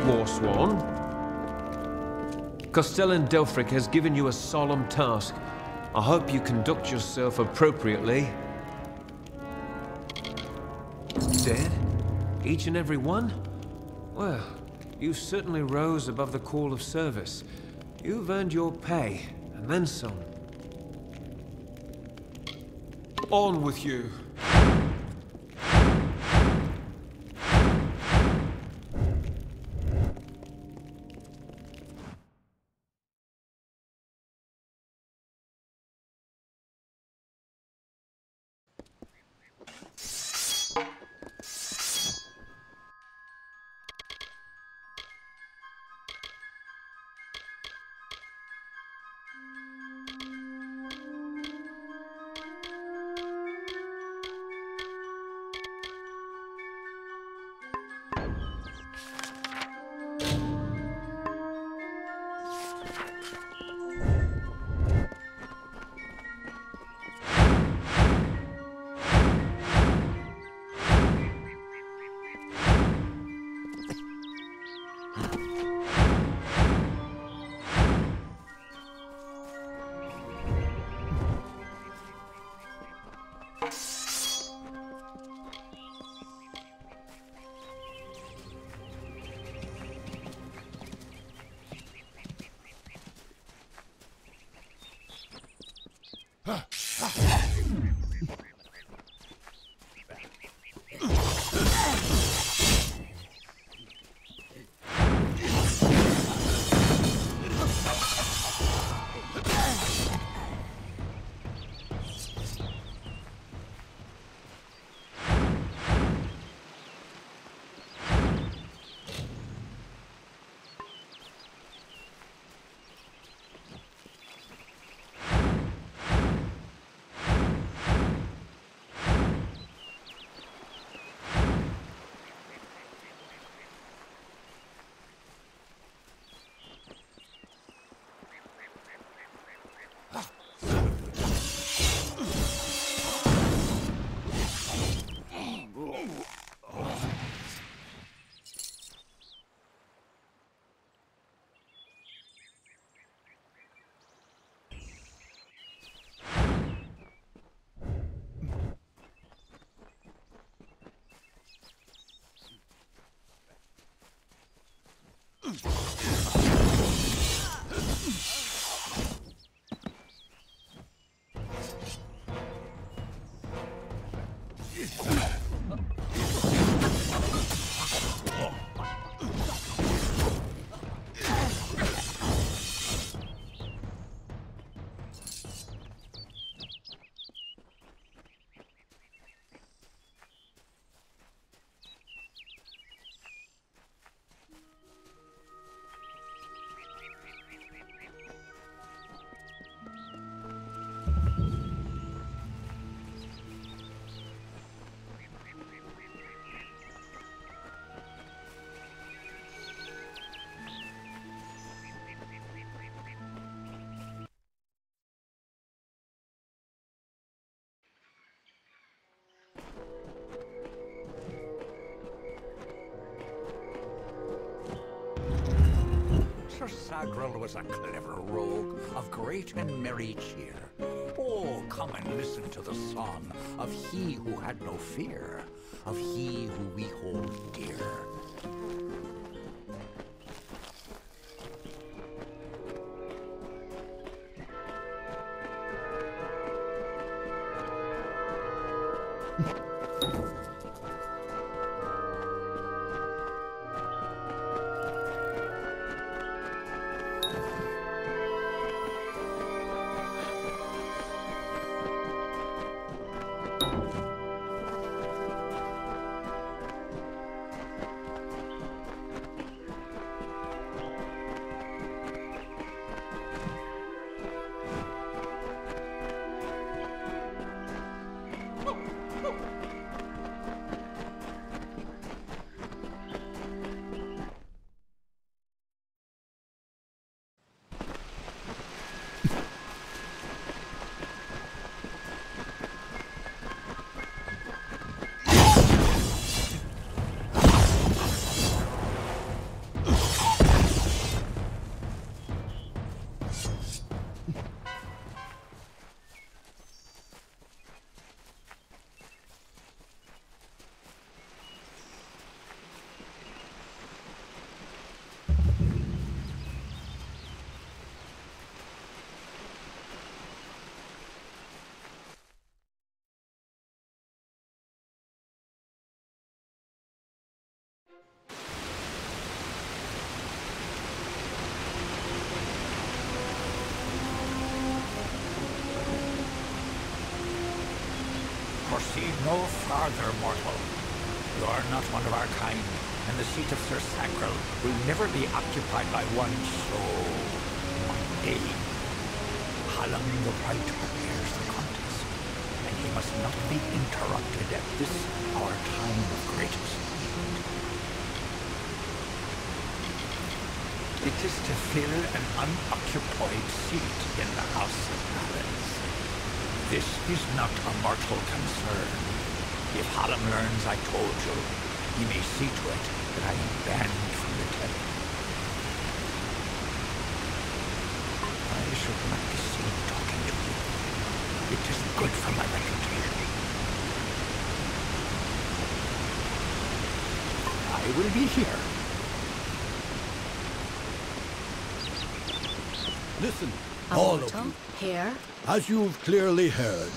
War Sworn. Castellan Delphric has given you a solemn task. I hope you conduct yourself appropriately. Dead? Each and every one? Well, you certainly rose above the call of service. You've earned your pay, and then some. On with you. Sir Sagrel was a clever rogue of great and merry cheer. Oh, come and listen to the song of he who had no fear, of he who we hold dear. no farther, mortal. You are not one of our kind, and the seat of Sir Sacral will never be occupied by one so mundane. Hallam the Right prepares the contest, and he must not be interrupted at this our time of greatest need. It is to fill an unoccupied seat in the House of Balance. This is not a mortal concern. If Hallam learns I told you, he may see to it that I am banned from the telling. I should not be seen talking to you. It isn't good for my reputation. I will be here. Listen, all of you. Here? As you've clearly heard,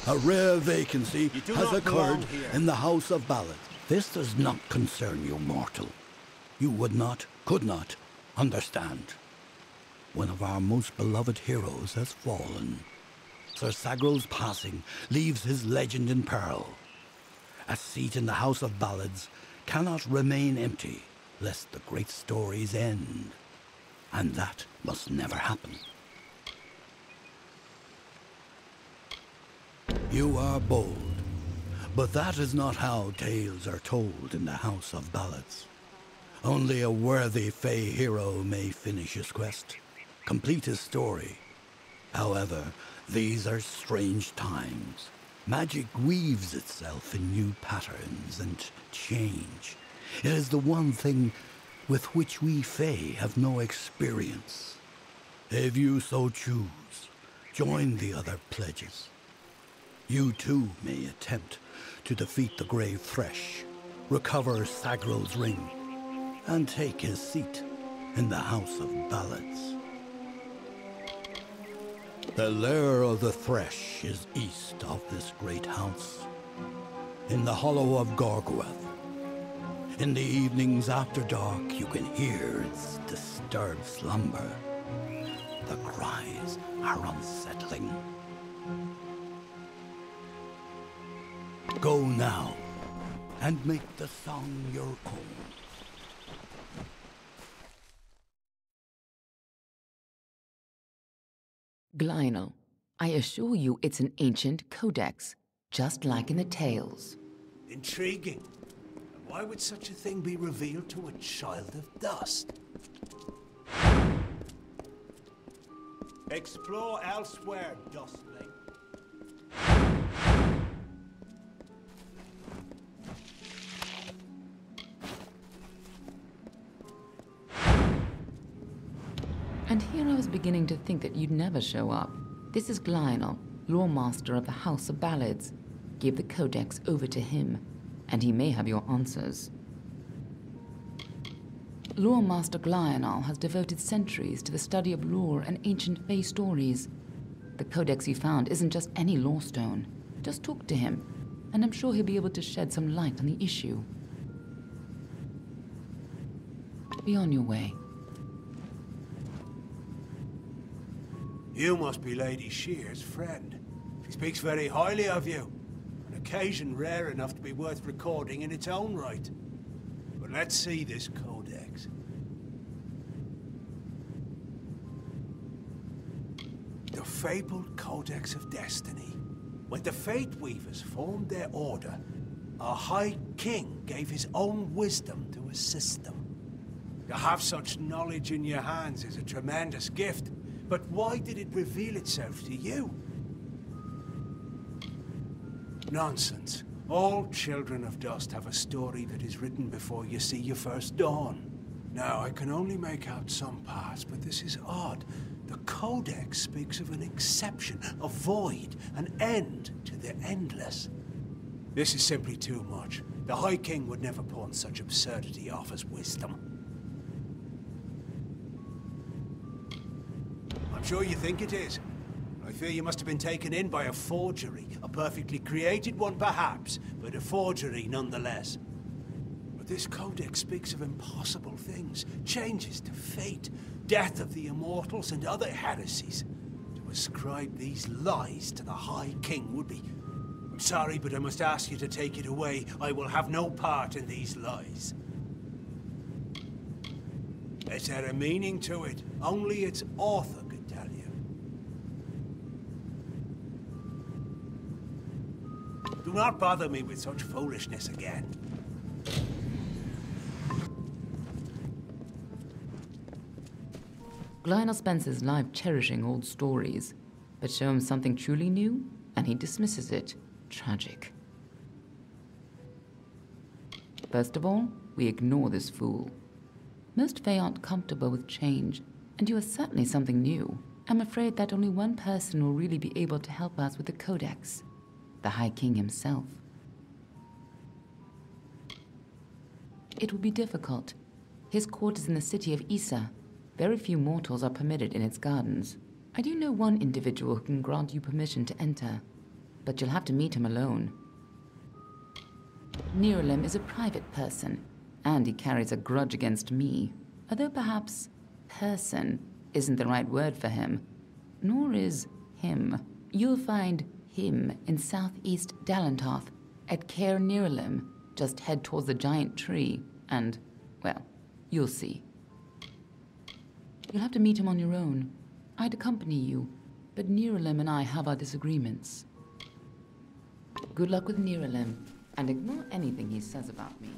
a rare vacancy has occurred in the House of Ballot. This does not concern you, mortal. You would not, could not, understand. One of our most beloved heroes has fallen. Sir Sagral's passing leaves his legend in peril. A seat in the House of Ballads cannot remain empty, lest the great stories end. And that must never happen. You are bold, but that is not how tales are told in the House of Ballads. Only a worthy Fey hero may finish his quest, complete his story. However, these are strange times. Magic weaves itself in new patterns and change. It is the one thing with which we Fey have no experience. If you so choose, join the other pledges. You too may attempt to defeat the Grave Thresh, recover Sagral's ring, and take his seat in the House of Ballads. The lair of the Thresh is east of this great house, in the hollow of Gorgweth. In the evenings after dark, you can hear its disturbed slumber. The cries are unsettling. Go now, and make the song your own. Glynel, I assure you it's an ancient codex, just like in the tales. Intriguing. And why would such a thing be revealed to a child of dust? Explore elsewhere, Dustling. And here I was beginning to think that you'd never show up. This is Glynel, Lore Master of the House of Ballads. Give the codex over to him, and he may have your answers. Lore Master Glynel has devoted centuries to the study of lore and ancient Fey stories. The codex you found isn't just any lore stone. Just talk to him, and I'm sure he'll be able to shed some light on the issue. Be on your way. You must be Lady Shear's friend. She speaks very highly of you. An occasion rare enough to be worth recording in its own right. But let's see this codex. The fabled Codex of Destiny. When the Fate Weavers formed their order, our High King gave his own wisdom to assist them. To have such knowledge in your hands is a tremendous gift. But why did it reveal itself to you? Nonsense. All children of dust have a story that is written before you see your first dawn. Now, I can only make out some parts, but this is odd. The Codex speaks of an exception, a void, an end to the endless. This is simply too much. The High King would never pawn such absurdity off as wisdom. I'm sure you think it is. I fear you must have been taken in by a forgery. A perfectly created one, perhaps, but a forgery nonetheless. But this codex speaks of impossible things, changes to fate, death of the immortals, and other heresies. To ascribe these lies to the High King would be sorry, but I must ask you to take it away. I will have no part in these lies. Is there a meaning to it? Only its author could tell you. Do not bother me with such foolishness again. Lionel spends his life cherishing old stories, but show him something truly new, and he dismisses it. Tragic. First of all, we ignore this fool. Most Fae aren't comfortable with change, and you are certainly something new. I'm afraid that only one person will really be able to help us with the Codex, the High King himself. It will be difficult. His court is in the city of Issa. Very few mortals are permitted in its gardens. I do know one individual who can grant you permission to enter, but you'll have to meet him alone. Niralim is a private person, and he carries a grudge against me, although perhaps person isn't the right word for him, nor is him. You'll find him in southeast Dalantoth at Caer Niralim. Just head towards the giant tree, and, well, you'll see. You'll have to meet him on your own. I'd accompany you, but Niralim and I have our disagreements. Good luck with Niralim, and ignore anything he says about me.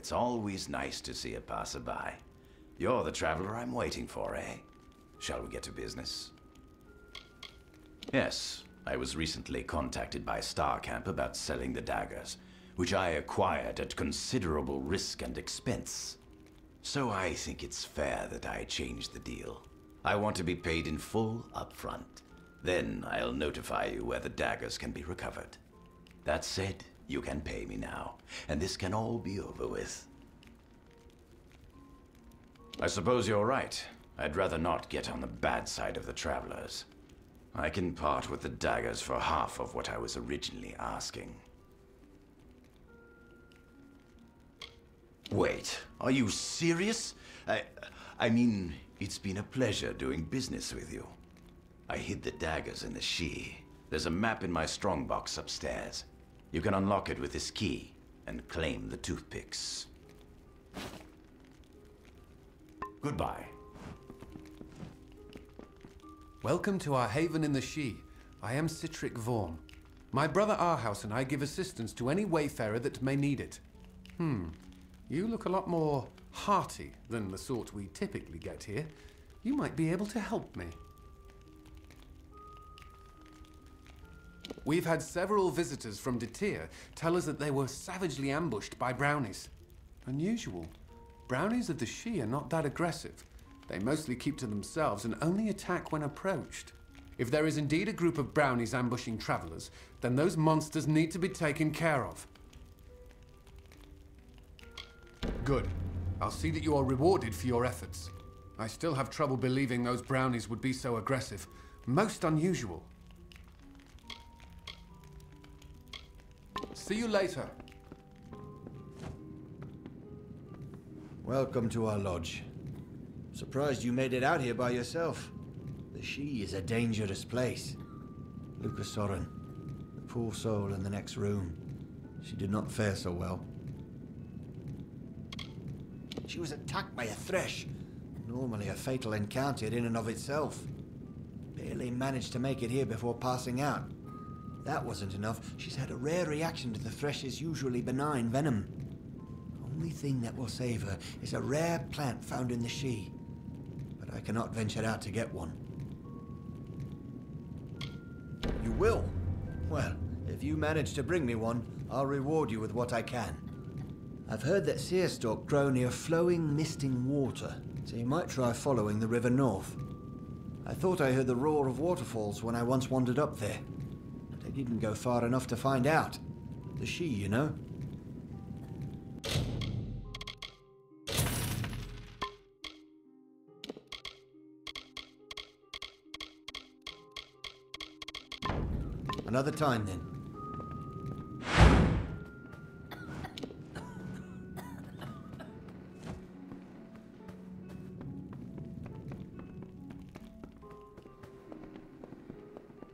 it's always nice to see a passerby. You're the traveler I'm waiting for, eh? Shall we get to business? Yes, I was recently contacted by Starcamp about selling the daggers, which I acquired at considerable risk and expense. So I think it's fair that I change the deal. I want to be paid in full upfront. Then I'll notify you where the daggers can be recovered. That said, you can pay me now, and this can all be over with. I suppose you're right. I'd rather not get on the bad side of the travelers. I can part with the daggers for half of what I was originally asking. Wait, are you serious? I mean, it's been a pleasure doing business with you. I hid the daggers in the She. There's a map in my strongbox upstairs. You can unlock it with this key and claim the toothpicks. Goodbye. Welcome to our haven in the She. I am Citric Vorm. My brother Arhaus and I give assistance to any wayfarer that may need it. You look a lot more hearty than the sort we typically get here. You might be able to help me. We've had several visitors from Detir tell us that they were savagely ambushed by brownies. Unusual. Brownies of the She are not that aggressive. They mostly keep to themselves and only attack when approached. If there is indeed a group of brownies ambushing travelers, then those monsters need to be taken care of. Good. I'll see that you are rewarded for your efforts. I still have trouble believing those brownies would be so aggressive. Most unusual. See you later. Welcome to our lodge. Surprised you made it out here by yourself. The She is a dangerous place. Lucas Soren, the poor soul in the next room. She did not fare so well. She was attacked by a thresh. Normally a fatal encounter in and of itself. Barely managed to make it here before passing out. That wasn't enough. She's had a rare reaction to the thresh's usually benign venom. Only thing that will save her is a rare plant found in the She. But I cannot venture out to get one. You will? Well, if you manage to bring me one, I'll reward you with what I can. I've heard that seerstalk grow near flowing, misting water, so you might try following the river north. I thought I heard the roar of waterfalls when I once wandered up there, but I didn't go far enough to find out. The She, you know? Another time, then.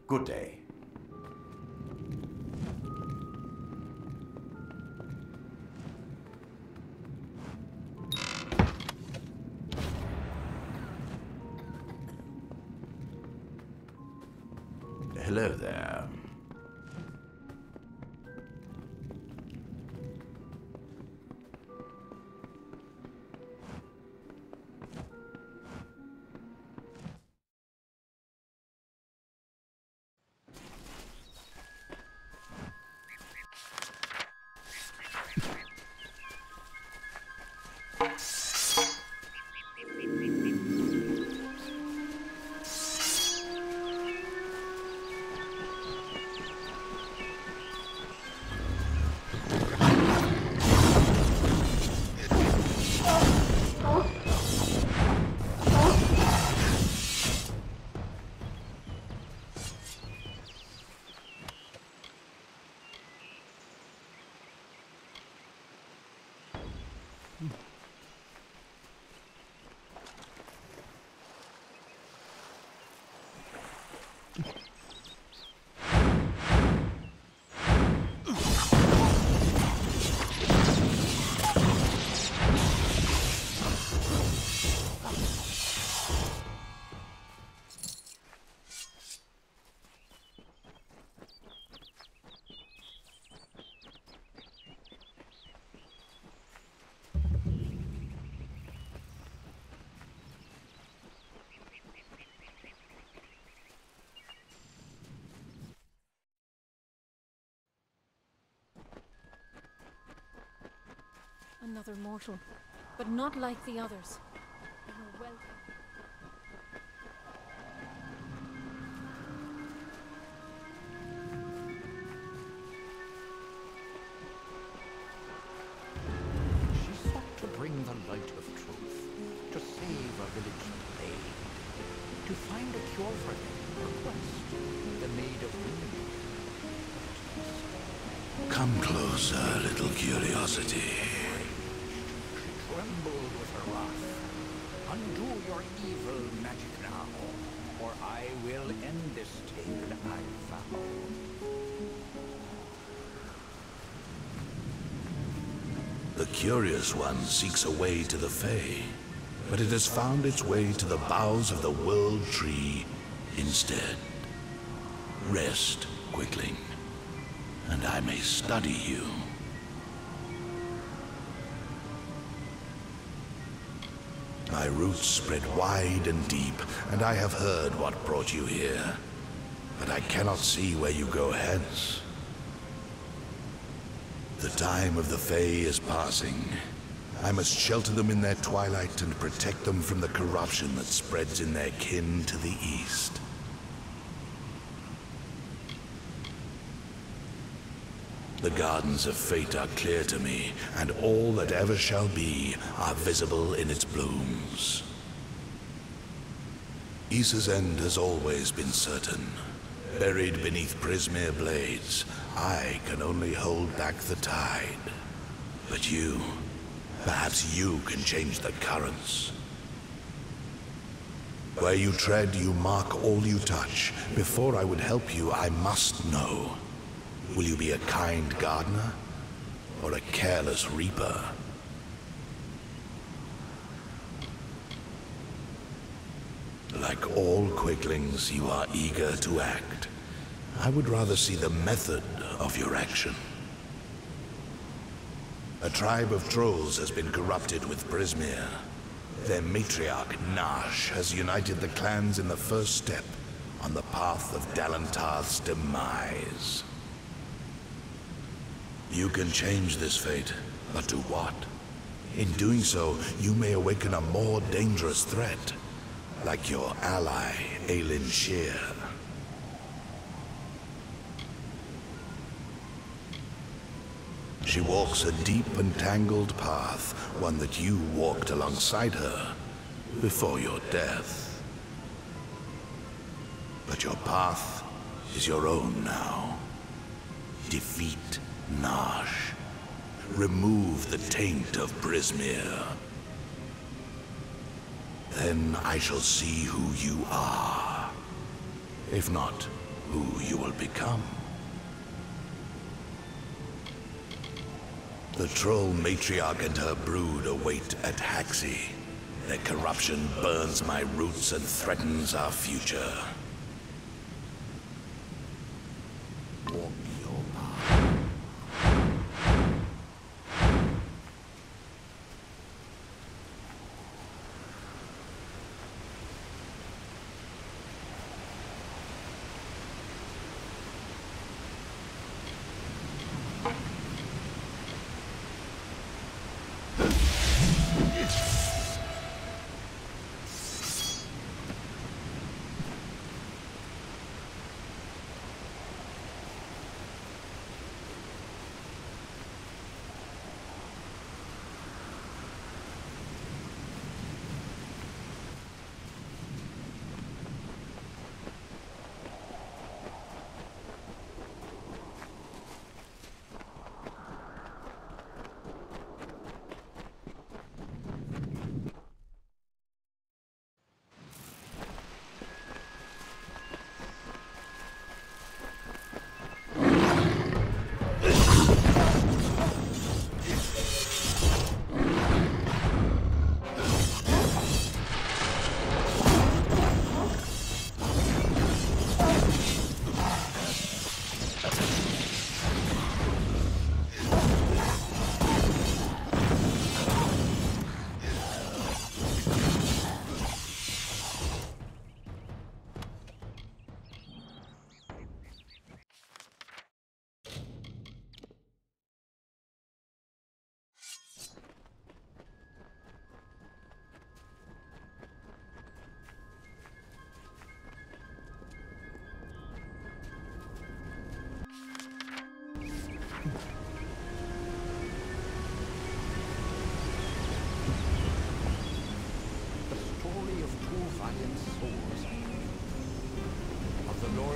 Good day. Hello there. Another mortal, but not like the others. You are welcome. She sought to bring the light of truth, to save a village plague, to find a cure for them, her quest, the Maid of Ruin. Come closer, little curiosity. She trembled with her wrath. Undo your evil magic now, or I will end this tale, I vow. The curious one seeks a way to the Fae, but it has found its way to the boughs of the World Tree instead. Rest, Quickling, and I may study you. My roots spread wide and deep, and I have heard what brought you here, but I cannot see where you go hence. The time of the Fae is passing. I must shelter them in their twilight and protect them from the corruption that spreads in their kin to the east. The gardens of fate are clear to me, and all that ever shall be are visible in its blooms. Issa's end has always been certain. Buried beneath Prismere blades, I can only hold back the tide. But you, perhaps you can change the currents. Where you tread, you mark all you touch. Before I would help you, I must know. Will you be a kind gardener, or a careless reaper? Like all quicklings, you are eager to act. I would rather see the method of your action. A tribe of trolls has been corrupted with Prismere. Their matriarch, Nash, has united the clans in the first step on the path of Dalantarth's demise. You can change this fate, but to what? In doing so, you may awaken a more dangerous threat, like your ally, Aelin Shear. She walks a deep and tangled path, one that you walked alongside her before your death. But your path is your own now. Defeat Nash. Remove the taint of Prismere. Then I shall see who you are. If not, who you will become. The troll matriarch and her brood await at Haxi. Their corruption burns my roots and threatens our future. Walk your path.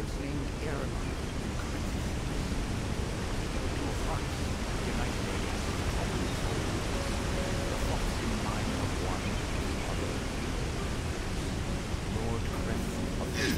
lords named Airlock and Cricket. Your hearts united against the common foe. The thoughts in mind of one and the other. Lord Creth of the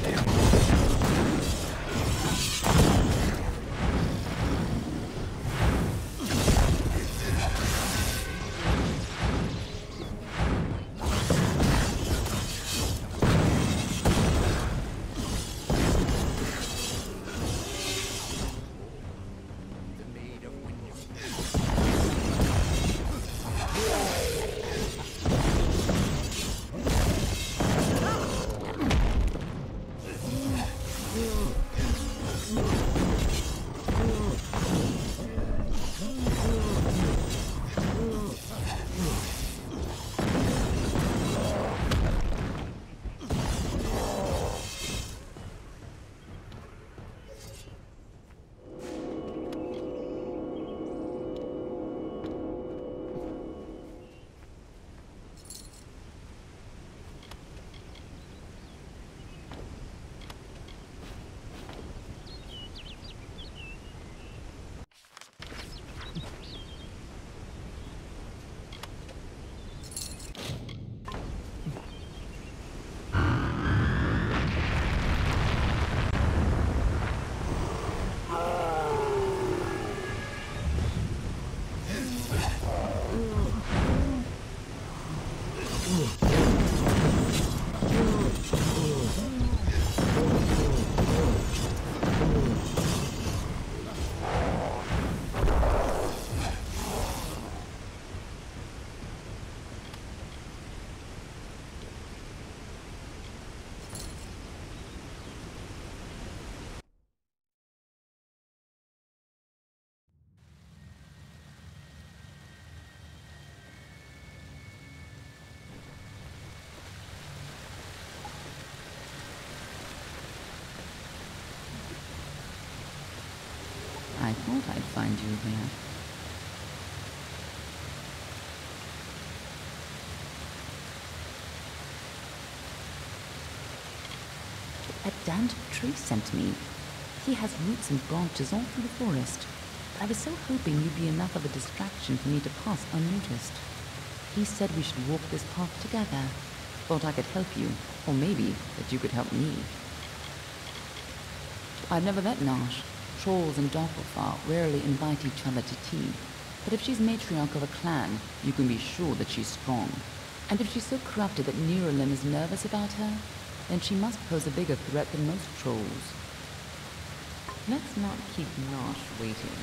I thought I'd find you here. A damned tree sent me. He has roots and branches all through the forest. I was so hoping you'd be enough of a distraction for me to pass unnoticed. He said we should walk this path together. Thought I could help you, or maybe that you could help me. I've never met Nash. Trolls and Doppelfar rarely invite each other to tea. But if she's matriarch of a clan, you can be sure that she's strong. And if she's so corrupted that Neuralin is nervous about her, then she must pose a bigger threat than most trolls. Let's not keep Nash waiting.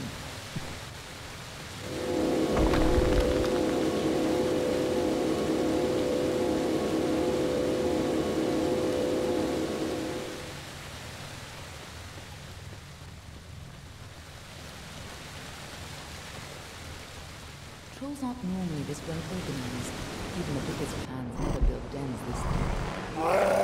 Trolls aren't normally this well organized. Even the biggest clans never build dens this big.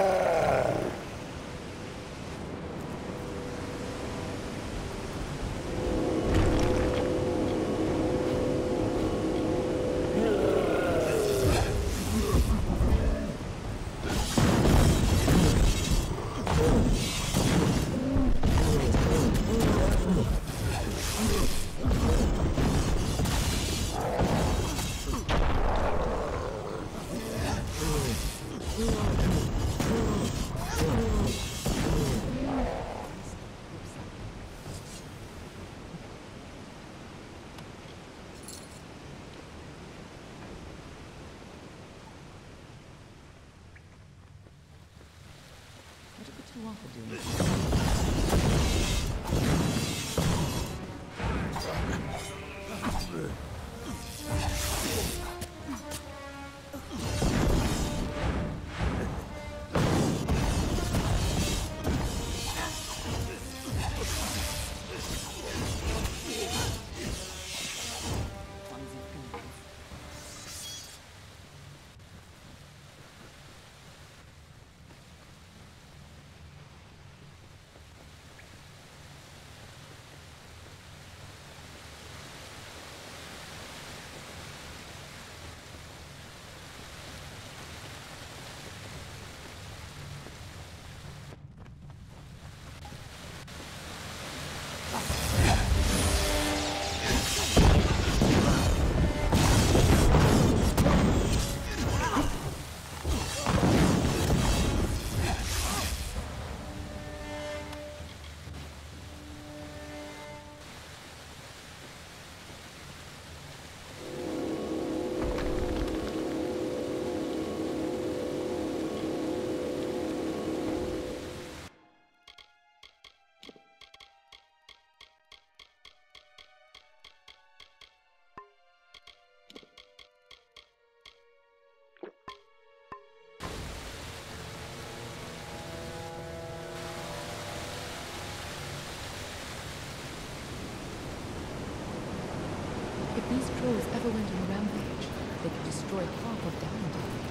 heroes ever went on a rampage, they could destroy half of Downtime.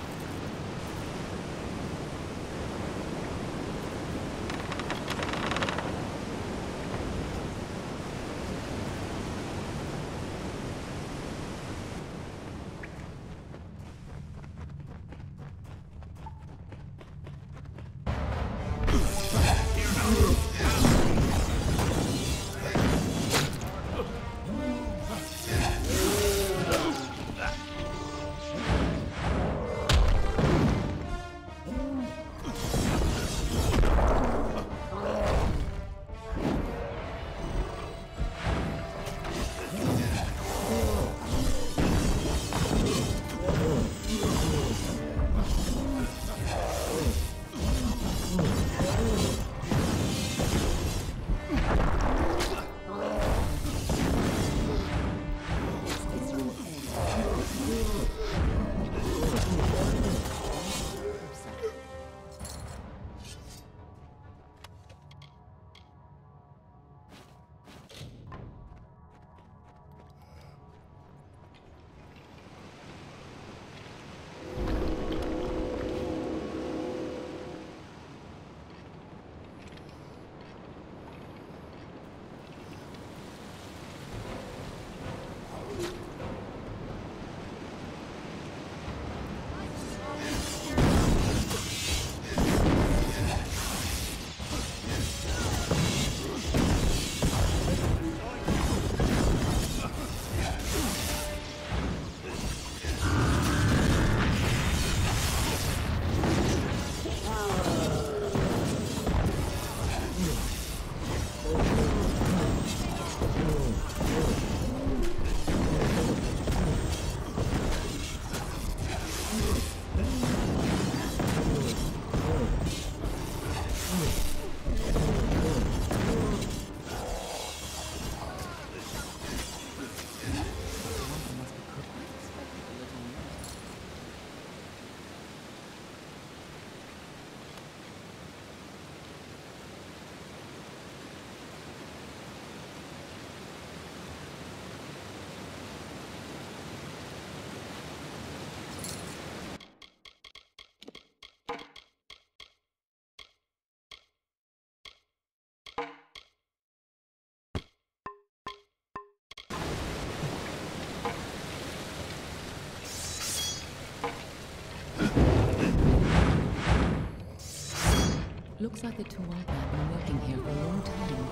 Looks like the two white men have been working here for a long time.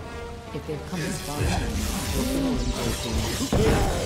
If they've come this far in, we'll go through.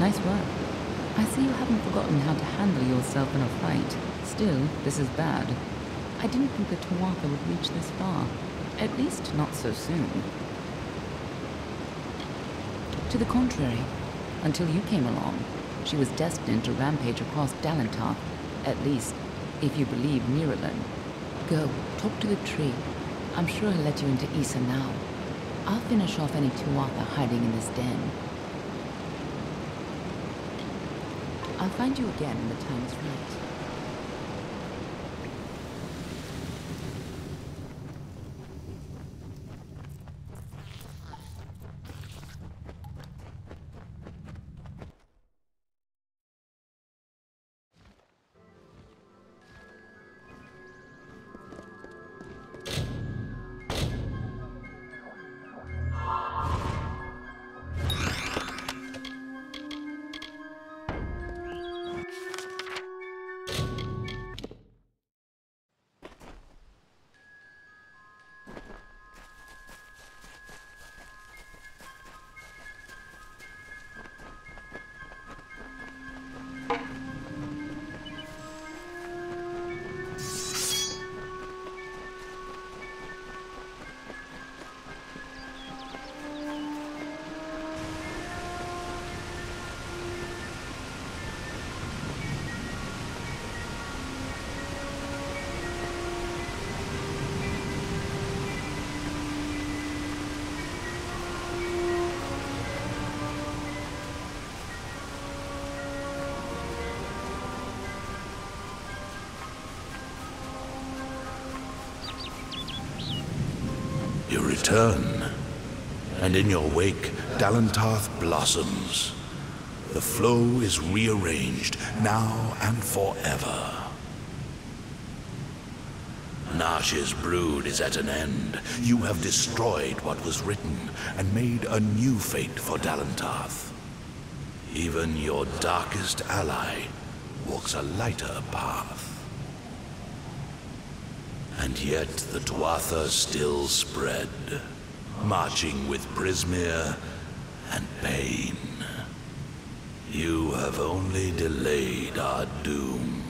Nice work. I see you haven't forgotten how to handle yourself in a fight. Still, this is bad. I didn't think the Tuatha would reach this far. At least not so soon. To the contrary, until you came along, she was destined to rampage across Dalantarth. At least, if you believe Miralyn. Go, talk to the tree. I'm sure he'll let you into Issa now. I'll finish off any Tuatha hiding in this den. I'll find you again when the time is right. You return, and in your wake, Dalantarth blossoms. The flow is rearranged, now and forever. Nash's brood is at an end. You have destroyed what was written, and made a new fate for Dalantarth. Even your darkest ally walks a lighter path. And yet the Tuatha still spread, marching with Prismeer and pain. You have only delayed our doom.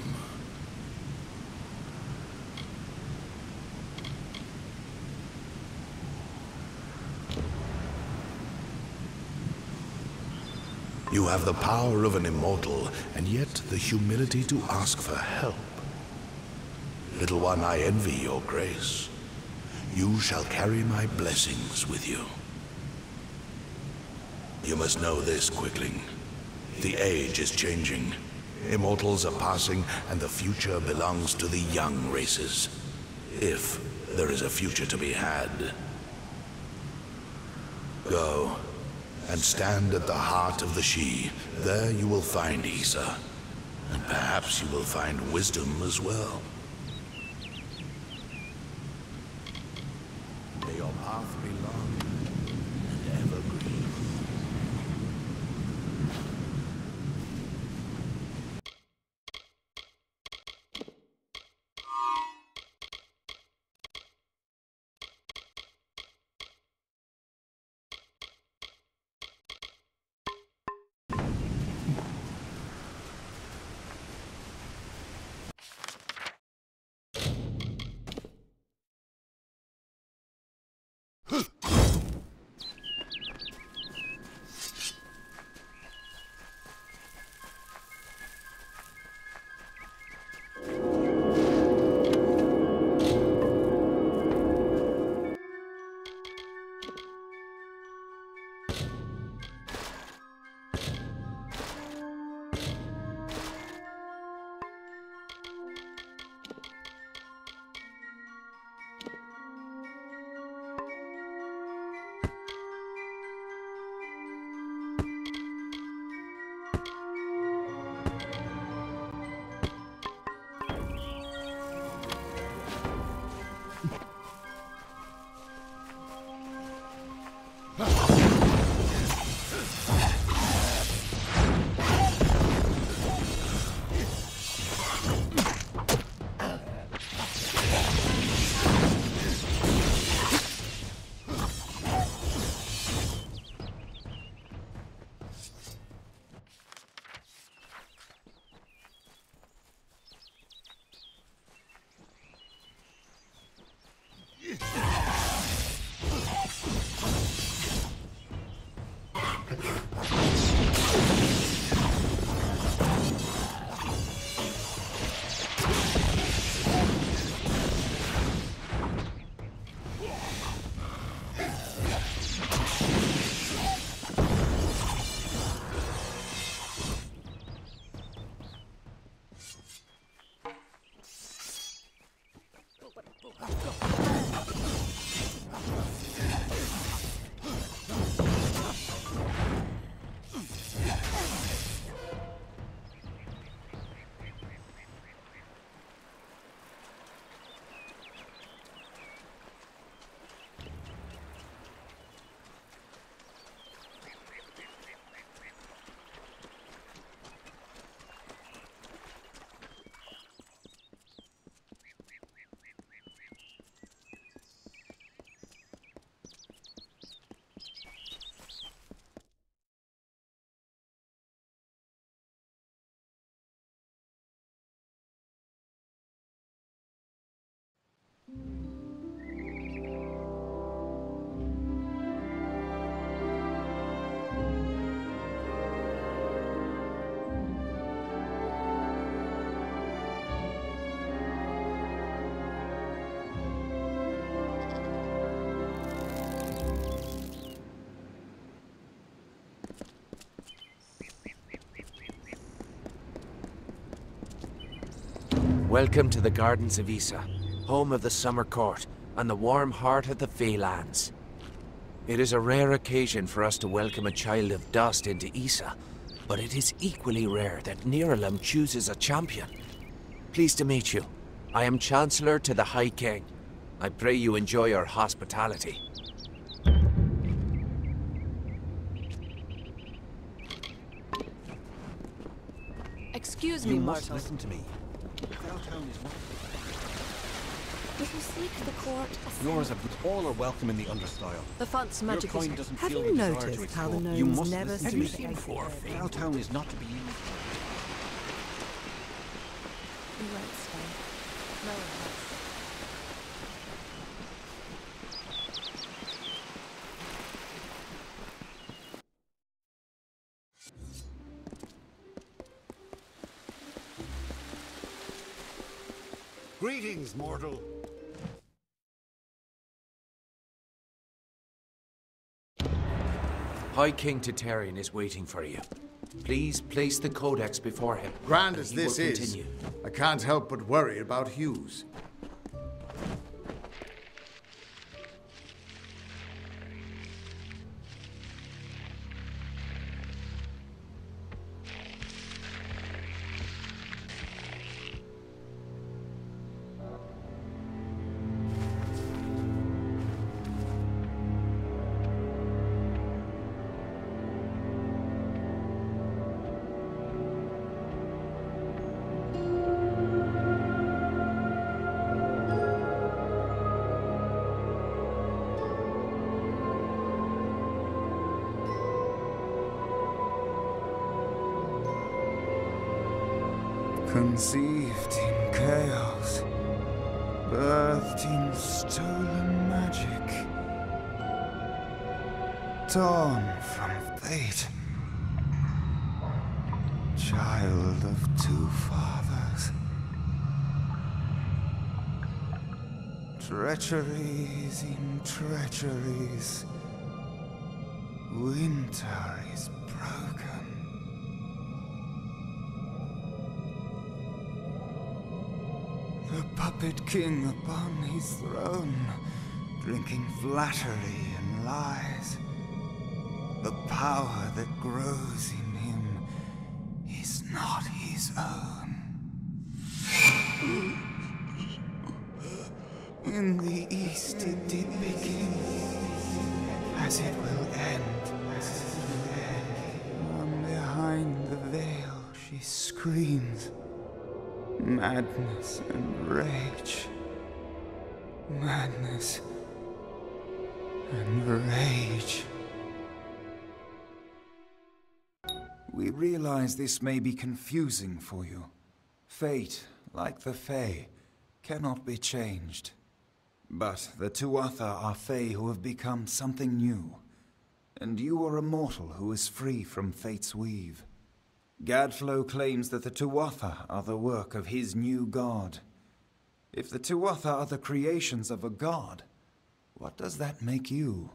You have the power of an immortal, and yet the humility to ask for help. Little one, I envy your grace. You shall carry my blessings with you. You must know this, Quickling. The age is changing. Immortals are passing, and the future belongs to the young races. If there is a future to be had. Go, and stand at the heart of the She. There you will find Issa. And perhaps you will find wisdom as well. May your path be long and evergreen. Welcome to the Gardens of Issa, home of the Summer Court, and the warm heart of the Feylands. It is a rare occasion for us to welcome a child of dust into Issa, but it is equally rare that Niralim chooses a champion. Pleased to meet you. I am Chancellor to the High King. I pray you enjoy our hospitality. Excuse me, mortal. Listen to me. If you seek the court, Yours all are welcome in the understyle. the font's Your magic kind is... doesn't Have feel you the desire to noticed how the explore. You gnomes must never listen to seem me. to exit? Foultown is not to be used. We won't stay. No one else. Greetings, mortal. High King Tatarian is waiting for you. Please place the codex before him. Grand and as he this will is, continue. I can't help but worry about Hughes. Conceived in chaos, birthed in stolen magic, torn from fate, child of two fathers, treacheries in treacheries, winter is broken. The puppet king upon his throne, drinking flattery and lies. The power that grows in him is not his own. In the east it did begin, as it will end. From behind the veil she screams. Madness and rage. Madness and rage. We realize this may be confusing for you. Fate, like the Fae, cannot be changed. But the Tuatha are Fae who have become something new. and you are a mortal who is free from fate's weave. Gadflo claims that the Tuatha are the work of his new god. If the Tuatha are the creations of a god, what does that make you?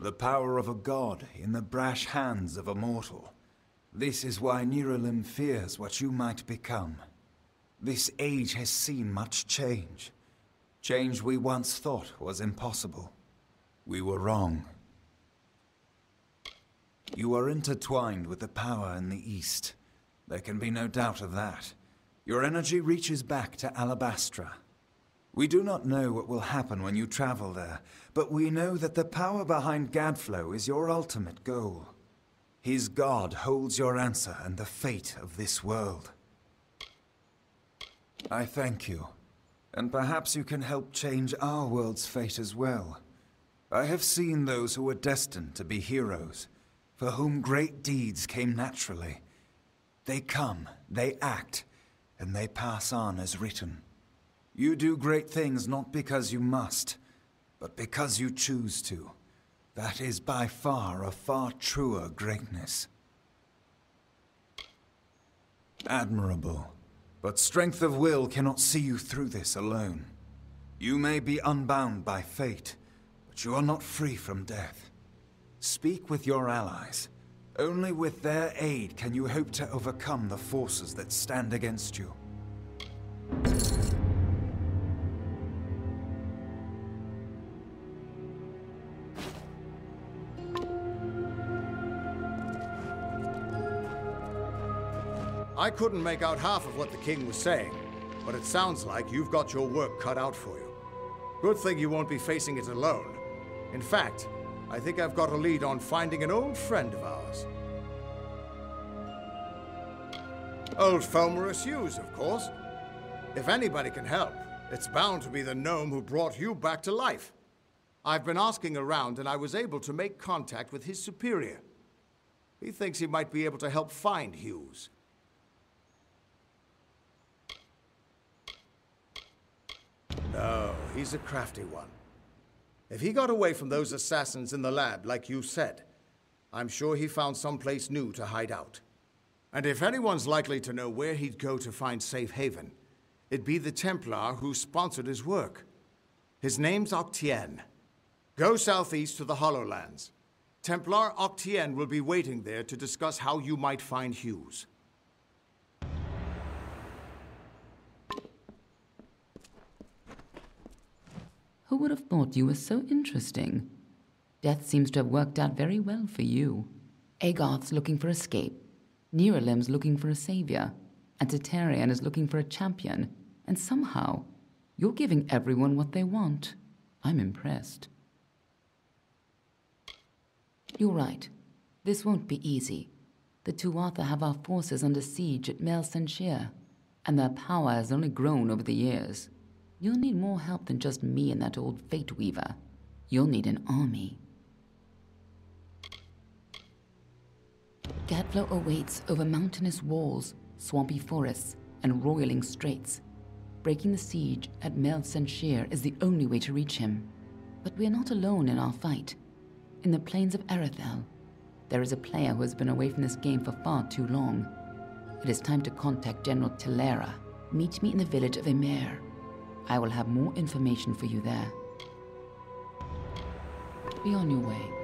The power of a god in the brash hands of a mortal. This is why Niralim fears what you might become. This age has seen much change. Change we once thought was impossible. We were wrong. You are intertwined with the power in the East. There can be no doubt of that. Your energy reaches back to Alabastra. We do not know what will happen when you travel there, but we know that the power behind Gadflo is your ultimate goal. His god holds your answer and the fate of this world. I thank you, and perhaps you can help change our world's fate as well. I have seen those who were destined to be heroes, for whom great deeds came naturally. They come, they act, and they pass on as written. You do great things not because you must, but because you choose to. That is by far a far truer greatness. Admirable, but strength of will cannot see you through this alone. You may be unbound by fate, but you are not free from death. Speak with your allies. Only with their aid can you hope to overcome the forces that stand against you. I couldn't make out half of what the king was saying, but it sounds like you've got your work cut out for you. Good thing you won't be facing it alone. In fact, I think I've got a lead on finding an old friend of ours. Old Fomorous Hughes, of course. If anybody can help, it's bound to be the gnome who brought you back to life. I've been asking around, and I was able to make contact with his superior. He thinks he might be able to help find Hughes. No, he's a crafty one. If he got away from those assassins in the lab, like you said, I'm sure he found someplace new to hide out. And if anyone's likely to know where he'd go to find safe haven, it'd be the Templar who sponsored his work. His name's Octien. Go southeast to the Hollowlands. Templar Octien will be waiting there to discuss how you might find Hughes. Who would have thought you were so interesting? Death seems to have worked out very well for you. Agarth's looking for escape, Niralim's looking for a savior, and Titarian is looking for a champion, and somehow, you're giving everyone what they want. I'm impressed. You're right. This won't be easy. The Tuatha have our forces under siege at Mel Senshir, and their power has only grown over the years. You'll need more help than just me and that old Fate Weaver. You'll need an army. Gadflo awaits over mountainous walls, swampy forests, and roiling straits. Breaking the siege at Mel Senshir is the only way to reach him. But we are not alone in our fight. In the plains of Erethel, there is a player who has been away from this game for far too long. It is time to contact General Telera. Meet me in the village of Emer. I will have more information for you there. Be on your way.